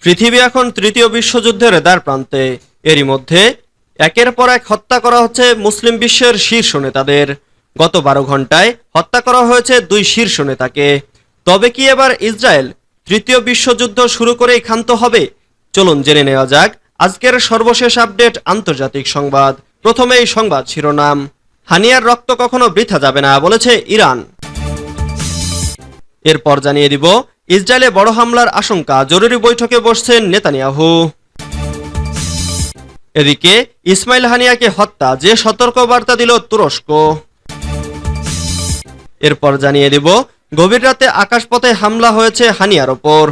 পৃথিবী এখন তৃতীয় বিশ্বযুদ্ধের দ্বারপ্রান্তে। এরই মধ্যে একের পর এক হত্যা করা হচ্ছে মুসলিম বিশ্বের শীর্ষ নেতাদের। গত 12 ঘন্টায় হত্যা করা হয়েছে 2 শীর্ষ নেতাকে। তবে কি এবার ইসরায়েল তৃতীয় বিশ্বযুদ্ধ শুরু করেই ক্ষান্ত হবে? চলুন জেনে নেওয়া যাক আজকের সর্বশেষ আপডেট আন্তর্জাতিক সংবাদ। প্রথমেই সংবাদ শিরোনাম। হানিয়ার রক্ত কখনো বৃথা যাবে না বলেছে ইরান। এরপর জানিয়ে দিব ইসরায়েলে বড় হামলার আশঙ্কা, জরুরি বৈঠকে বসছেন নেতানিয়াহু। এদিকে ইসমাইল হানিয়াকে হত্যা যে সতর্কবার্তা দিল তুরস্ক। এরপর জানিয়ে দিব গভীর রাতে আকাশপথে হামলা হয়েছে হানিয়ার ওপর।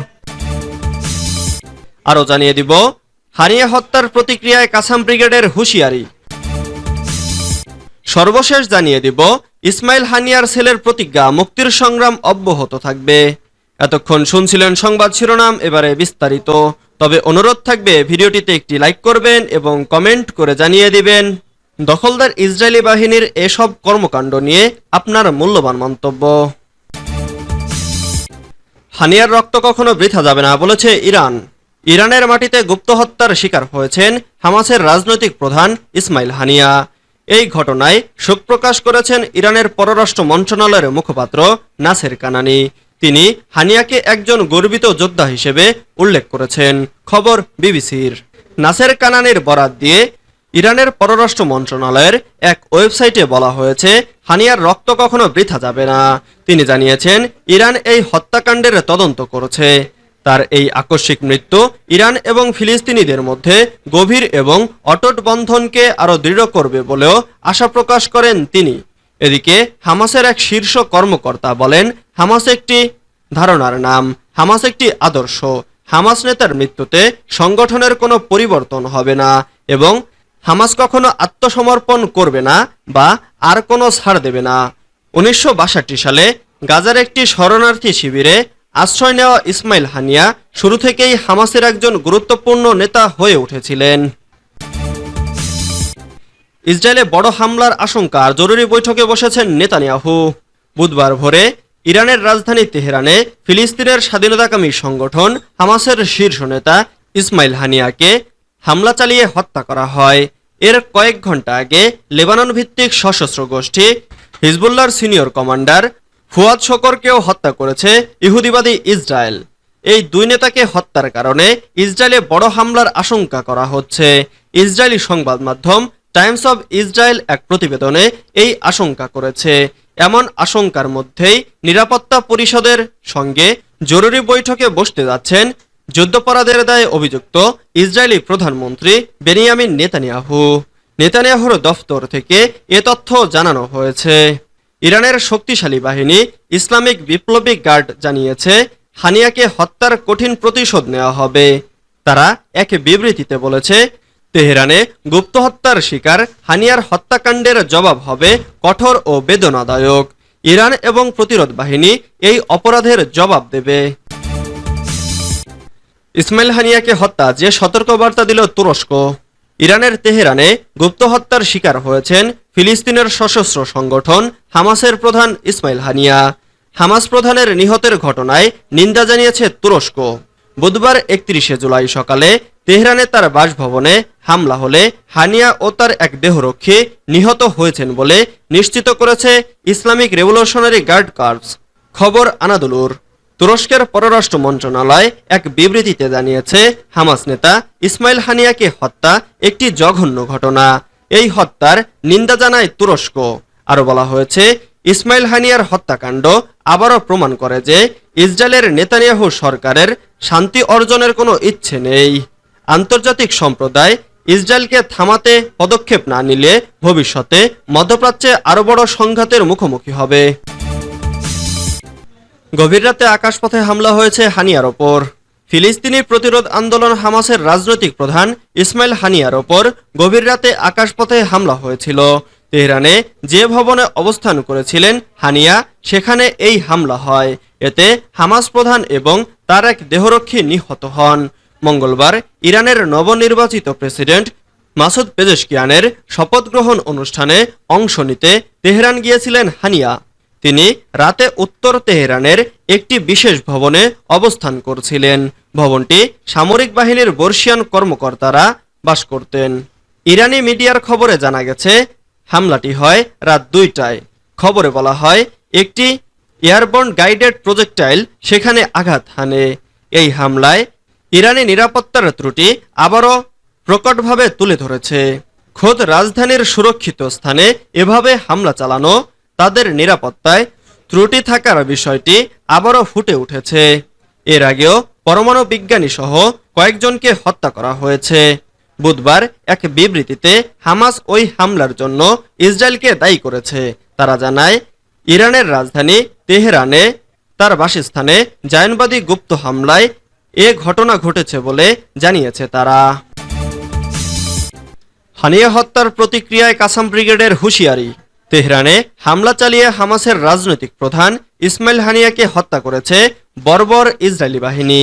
আরো জানিয়ে দিব হানিয়া হত্যার প্রতিক্রিয়ায় কাসাম ব্রিগেডের হুঁশিয়ারি। সর্বশেষ জানিয়ে দিব ইসমাইল হানিয়ার ছেলের প্রতিজ্ঞা, মুক্তির সংগ্রাম অব্যাহত থাকবে। এতক্ষণ শুনছিলেন সংবাদ শিরোনাম, এবারে বিস্তারিত। তবে অনুরোধ থাকবে ভিডিওটিতে একটি লাইক করবেন এবং কমেন্ট করে জানিয়ে দিবেন দখলদার ইসরায়েলি বাহিনীর এসব কর্মকাণ্ড নিয়ে আপনার মূল্যবান মন্তব্য। হানিয়ার রক্ত কখনো বৃথা যাবে না বলেছে ইরান। ইরানের মাটিতে গুপ্ত হত্যার শিকার হয়েছেন হামাসের রাজনৈতিক প্রধান ইসমাইল হানিয়া। এই ঘটনায় শোক প্রকাশ করেছেন ইরানের পররাষ্ট্র মন্ত্রণালয়ের মুখপাত্র নাসের কানানি। তিনি হানিয়াকে একজন গর্বিত যোদ্ধা হিসেবে উল্লেখ করেছেন। খবর বিবিসির। নাসের কানানির বরাত দিয়ে ইরানের পররাষ্ট্র মন্ত্রণালয়ের এক ওয়েবসাইটে বলা হয়েছে, হানিয়ার রক্ত কখনো বৃথা যাবে না। তিনি জানিয়েছেন, ইরান এই হত্যাকাণ্ডের তদন্ত করেছে। তার এই আকস্মিক মৃত্যু ইরান এবং ফিলিস্তিনিদের মধ্যে গভীর এবং অটুট বন্ধনকে আরও দৃঢ় করবে বলেও আশা প্রকাশ করেন তিনি। এদিকে হামাসের এক শীর্ষ কর্মকর্তা বলেন, হামাস একটি ধারণার নাম, হামাস একটি আদর্শ। হামাস নেতার মৃত্যুতে সংগঠনের কোনো পরিবর্তন হবে না এবং হামাস কখনো আত্মসমর্পণ করবে না বা আর কোনো ছাড় দেবে না। 1962 সালে গাজার একটি শরণার্থী শিবিরে আশ্রয় নেওয়া ইসমাইল হানিয়া শুরু থেকেই হামাসের একজন গুরুত্বপূর্ণ নেতা হয়ে উঠেছিলেন। ইসরায়েলে বড় হামলার আশঙ্কা, জরুরি বৈঠকে বসেছেন নেতানিয়াহু। বুধবার ভোরে ইরানের রাজধানী তেহরানে ফিলিস্তিনের স্বাধীনতাকামী সংগঠন হামাসের শীর্ষ নেতা ইসমাইল হানিয়াকে হামলা চালিয়ে হত্যা করা হয়। এর কয়েক ঘন্টা আগে লেবানন ভিত্তিক সশস্ত্র গোষ্ঠী হিজবুল্লাহর সিনিয়র কমান্ডার ফুয়াদ শকরকেও হত্যা করেছে ইহুদিবাদী ইসরায়েল। এই 2 নেতাকে হত্যার কারণে ইসরায়েলে বড় হামলার আশঙ্কা করা হচ্ছে। ইসরায়েলি সংবাদ মাধ্যম টাইমস অব ইসরায়েল এক প্রতিবেদনে এই আশঙ্কা করেছে। এমন আশঙ্কার মধ্যেই নিরাপত্তা পরিষদের সঙ্গে জরুরি বৈঠকে বসতে যাচ্ছেন যুদ্ধাপরাধের দায়ে অভিযুক্ত ইসরায়েলি প্রধানমন্ত্রী বেনিয়ামিন নেতানিয়াহু। নেতানিয়াহুর দফতর থেকে এ তথ্য জানানো হয়েছে। ইরানের শক্তিশালী বাহিনী ইসলামিক বিপ্লবী গার্ড জানিয়েছে, হানিয়াকে হত্যার কঠিন প্রতিশোধ নেওয়া হবে। তারা এক বিবৃতিতে বলেছে, তেহরানে গুপ্ত হত্যার শিকার হানিয়ার হত্যাকাণ্ডের জবাব হবে কঠোর ও বেদনাদায়ক। ইরান এবং প্রতিরোধ বাহিনী এই অপরাধের জবাব দেবে। ইসমাইল হানিয়াকে হত্যা যে সতর্কবার্তা দিল তুরস্ক। ইরানের তেহরানে গুপ্ত হত্যার শিকার হয়েছেন ফিলিস্তিনের সশস্ত্র সংগঠন হামাসের প্রধান ইসমাইল হানিয়া। হামাস প্রধানের নিহতের ঘটনায় নিন্দা জানিয়েছে তুরস্ক। বুধবার 31 জুলাই সকালে তেহরানে তার বাসভবনে হামলা হলে হানিয়া ও তার এক দেহরক্ষী নিহত হয়েছেন বলে নিশ্চিত করেছে ইসলামিক রেভলিউশনারি গার্ড কর্পস। খবর আনাদুলুর। তুরস্কের পররাষ্ট্র মন্ত্রণালয় এক বিবৃতিতে জানিয়েছে, হামাস নেতা ইসমাইল হানিয়াকে হত্যা একটি জঘন্য ঘটনা। এই হত্যার নিন্দা জানায় তুরস্ক। আরো বলা হয়েছে, ইসমাইল হানিয়ার হত্যাকাণ্ড আবারও প্রমাণ করে যে ইসরায়েলের নেতানিয়াহু সরকারের শান্তি অর্জনের কোনো ইচ্ছে নেই। আন্তর্জাতিক সম্প্রদায় ইসরায়েলকে থামাতে পদক্ষেপ না নিলে ভবিষ্যতে মধ্যপ্রাচ্যে আরো বড় সংঘাতের মুখোমুখি হবে। গভীর রাতে আকাশপথে হামলা হয়েছে হানিয়ার ওপর। ফিলিস্তিনি প্রতিরোধ আন্দোলন হামাসের রাজনৈতিক প্রধান ইসমাইল হানিয়ার ওপর গভীর রাতে আকাশপথে হামলা হয়েছিল। তেহরানে যে ভবনে অবস্থান করেছিলেন হানিয়া, সেখানে এই হামলা হয়। এতে হামাস প্রধান এবং তার এক দেহরক্ষী নিহত হন। মঙ্গলবার ইরানের নবনির্বাচিত প্রেসিডেন্ট মাসুদ পেজেশকিয়ানের শপথ গ্রহণ অনুষ্ঠানে অংশ নিতে তেহরান গিয়েছিলেন হানিয়া। তিনি রাতে উত্তর তেহরানের একটি বিশেষ ভবনে অবস্থান করছিলেন। ভবনটি সামরিক বাহিনীর বর্ষিয়ান কর্মকর্তারা বাস করতেন। ইরানি মিডিয়ার খবরে জানা গেছে, হামলাটি হয় রাত 2টায়। খবরে বলা হয়, একটি এয়ারবর্ন গাইডেড প্রজেক্টাইল সেখানে আঘাত হানে। এই হামলায় ইরানি নিরাপত্তার ত্রুটি আবারও প্রকটভাবে তুলে ধরেছে। খোদ রাজধানীর সুরক্ষিত স্থানে এভাবে হামলা চালানো, তাদের নিরাপত্তায় ত্রুটি থাকার বিষয়টি আবারও ফুটে উঠেছে। এর আগেও পরমাণু বিজ্ঞানী সহ কয়েকজনকে হত্যা করা হয়েছে। বুধবার এক বিবৃতিতে হামাস ওই হামলার জন্য ইসরায়েলকে দায়ী করেছে। তারা জানায়, ইরানের রাজধানী তেহরানে তার বাসস্থানে জায়নবাদী গুপ্ত হামলায় এ ঘটনা ঘটেছে বলে জানিয়েছে তারা। হানিয়া হত্যার প্রতিক্রিয়ায় কাসাম ব্রিগেডের হুঁশিয়ারি। তেহরানে হামলা চালিয়ে হামাসের রাজনৈতিক প্রধান ইসমাইল হানিয়াকে হত্যা করেছে বর্বর ইসরায়েলি বাহিনী।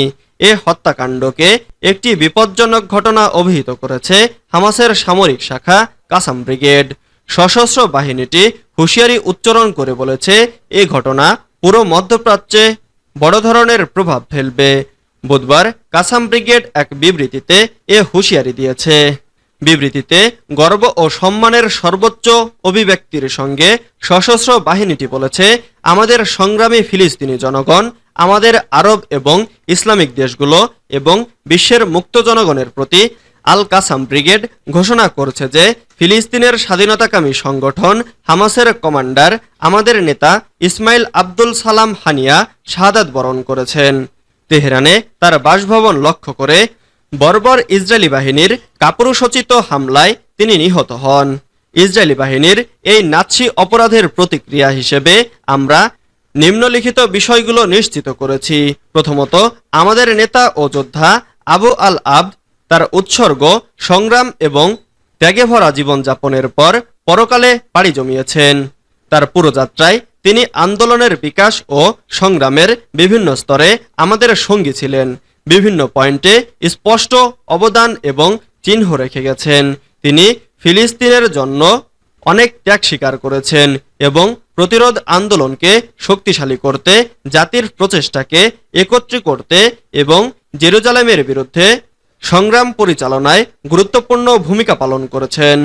এ হত্যাকাণ্ডকে একটি বিপজ্জনক ঘটনা অভিহিত করেছে হামাসের সামরিক শাখা কাসাম ব্রিগেড। সশস্ত্র বাহিনীটি হুঁশিয়ারি উচ্চারণ করে বলেছে, এ ঘটনা পুরো মধ্যপ্রাচ্যে বড় ধরনের প্রভাব ফেলবে। বুধবার কাসাম ব্রিগেড এক বিবৃতিতে এ হুঁশিয়ারি দিয়েছে। বিবৃতিতে গর্ব ও সম্মানের সর্বোচ্চ অভিব্যক্তির সঙ্গে সশস্ত্র বাহিনীটি বলেছে, আমাদের সংগ্রামী ফিলিস্তিনি জনগণ, আমাদের আরব এবং ইসলামিক দেশগুলো এবং বিশ্বের মুক্ত জনগণের প্রতি আল কাসাম ব্রিগেড ঘোষণা করছে যে ফিলিস্তিনের স্বাধীনতাকামী সংগঠন হামাসের কমান্ডার আমাদের নেতা ইসমাইল আব্দুল সালাম হানিয়া শাহাদাত বরণ করেছেন। তেহরানে তার বাসভবন লক্ষ্য করে বর্বর ইসরায়েলি বাহিনীর কাপুরুষোচিত হামলায় তিনি নিহত হন। ইসরায়েলি বাহিনীর এই নাৎসি অপরাধের প্রতিক্রিয়া হিসেবে আমরা নিম্নলিখিত বিষয়গুলো নিশ্চিত করেছি। প্রথমত, আমাদের নেতা ও যোদ্ধা আবু আল আবদ তার উৎসর্গ, সংগ্রাম এবং ত্যাগে ভরা জীবনযাপনের পর পরকালে পাড়ি জমিয়েছেন। তার পুরো যাত্রায় তিনি আন্দোলনের বিকাশ ও সংগ্রামের বিভিন্ন স্তরে আমাদের সঙ্গী ছিলেন। বিভিন্ন পয়েন্টে স্পষ্ট অবদান এবং চিহ্ন রেখে গেছেন। তিনি ফিলিস্তিনের জন্য অনেক ত্যাগ স্বীকার করেছেন এবং প্রতিরোধ আন্দোলনকে শক্তিশালী করতে, জাতির প্রচেষ্টাকে একত্রিত করতে এবং জেরুজালেমের বিরুদ্ধে সংগ্রাম পরিচালনায় গুরুত্বপূর্ণ ভূমিকা পালন করেছেন।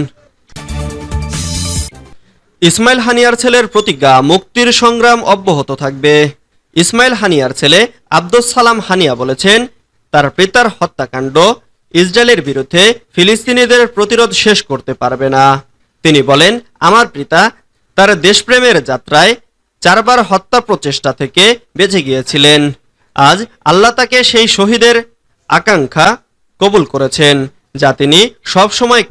ইসমাইল হানিয়ার ছেলের প্রতিজ্ঞা, মুক্তির সংগ্রাম অব্যাহত থাকবে। ইসমাইল হানিয়ার ছেলে আব্দুস সালাম হানিয়া বলেছেন, তার পিতার হত্যাকাণ্ড ইসরায়েলের বিরুদ্ধে ফিলিস্তিনিদের প্রতিরোধ শেষ করতে পারবে না। তিনি বলেন, আমার পিতা তার দেশপ্রেমের যাত্রায় 4 বার হত্যা প্রচেষ্টা থেকে বেঁচে গিয়েছিলেন। আজ আল্লাহ তাকে সেই শহীদের আকাঙ্ক্ষা কবুল করেছেন, যা তিনি সবসময়